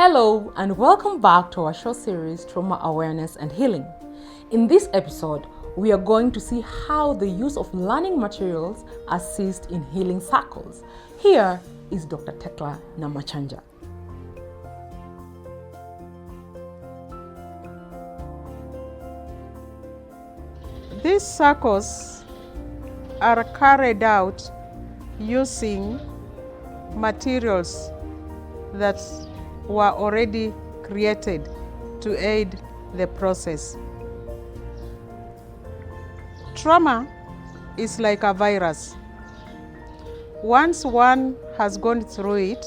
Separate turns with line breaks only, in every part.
Hello and welcome back to our short series Trauma Awareness and Healing. In this episode, we are going to see how the use of learning materials assists in healing circles. Here is Dr. Tekla Namachanja.
These circles are carried out using materials that were already created to aid the process. Trauma is like a virus. Once one has gone through it,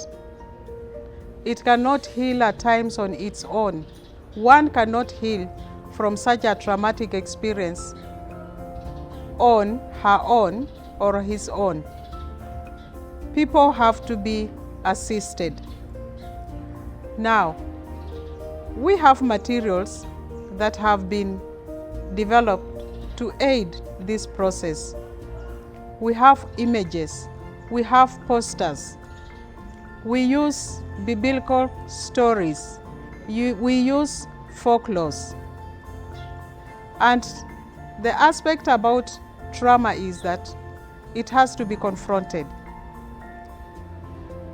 it cannot heal at times on its own. One cannot heal from such a traumatic experience on her own or his own. People have to be assisted. Now, we have materials that have been developed to aid this process. We have images, we have posters, we use biblical stories, we use folklores. And the aspect about trauma is that it has to be confronted.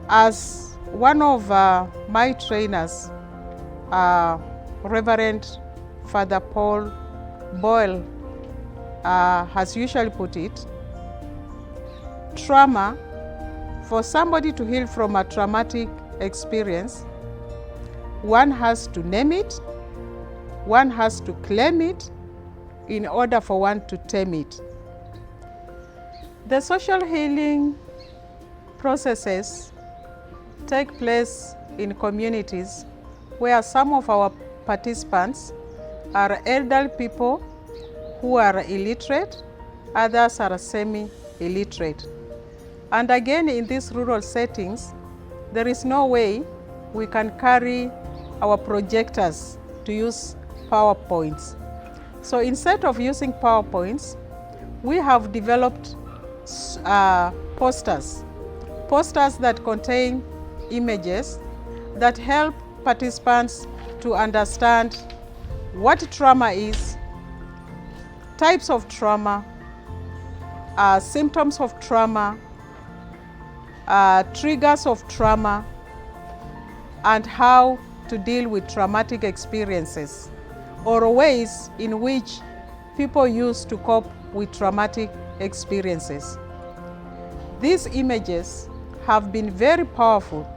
As one of my trainers, Reverend Father Paul Boyle, has usually put it, trauma, for somebody to heal from a traumatic experience, one has to name it, one has to claim it in order for one to tame it. The social healing processes take place in communities where some of our participants are elderly people who are illiterate, others are semi-illiterate. And again, in these rural settings, there is no way we can carry our projectors to use PowerPoints. So instead of using PowerPoints, we have developed posters that contain images that help participants to understand what trauma is, types of trauma, symptoms of trauma, triggers of trauma, and how to deal with traumatic experiences, or ways in which people use to cope with traumatic experiences. These images have been very powerful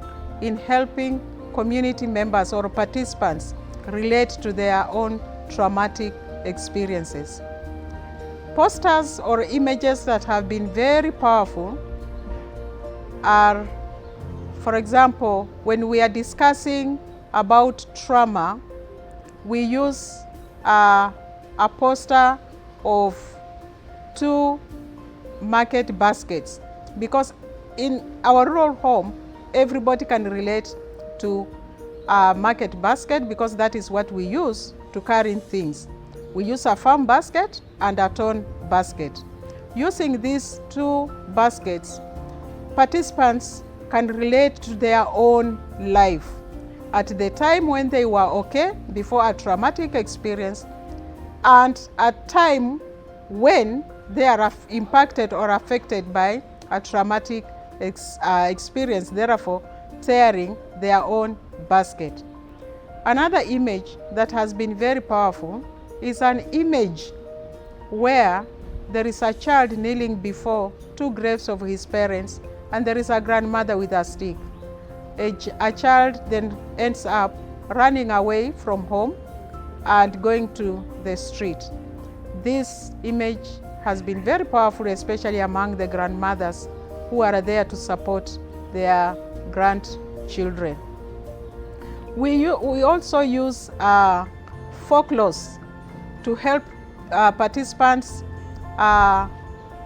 in helping community members or participants relate to their own traumatic experiences. Posters or images that have been very powerful are, for example, when we are discussing about trauma, we use a poster of 2 market baskets, because in our rural home, everybody can relate to a market basket because that is what we use to carry things. We use a farm basket and a town basket. Using these 2 baskets, participants can relate to their own life at the time when they were okay before a traumatic experience, and at time when they are impacted or affected by a traumatic experience, therefore tearing their own basket. Another image that has been very powerful is an image where there is a child kneeling before 2 graves of his parents, and there is a grandmother with a stick. A child then ends up running away from home and going to the street. This image has been very powerful, especially among the grandmothers who are there to support their grandchildren. We also use folklores to help participants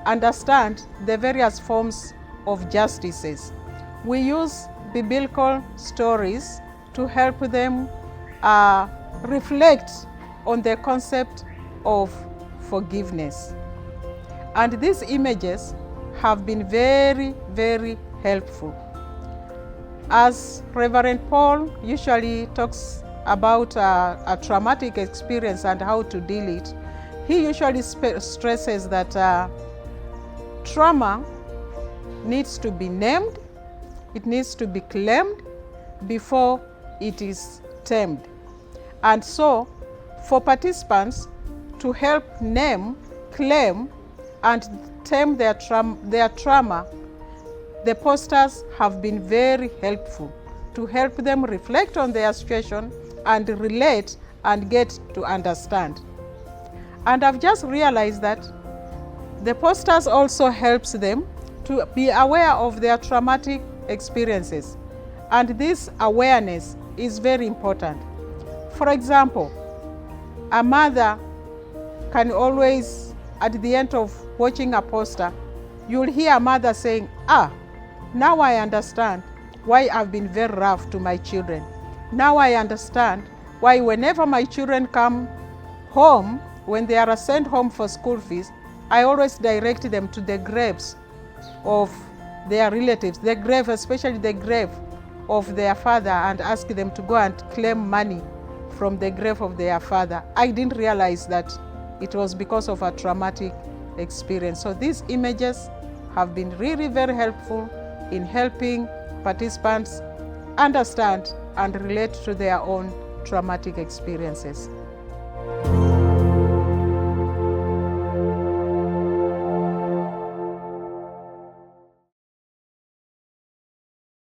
understand the various forms of justices. We use biblical stories to help them reflect on the concept of forgiveness. And these images have been very, very helpful. As Reverend Paul usually talks about a traumatic experience and how to deal it, he usually stresses that trauma needs to be named, it needs to be claimed before it is tamed. And so, for participants to help name, claim, and tame their trauma, the posters have been very helpful to help them reflect on their situation and relate and get to understand. And I've just realized that the posters also helps them to be aware of their traumatic experiences. And this awareness is very important. For example, a mother can always, at the end of watching a poster, you'll hear a mother saying, now I understand why I've been very rough to my children. Now I understand why whenever my children come home, when they are sent home for school fees, I always direct them to the graves of their relatives, the grave, especially the grave of their father, and ask them to go and claim money from the grave of their father. I didn't realize that it was because of a traumatic experience. So these images have been really very helpful in helping participants understand and relate to their own traumatic experiences.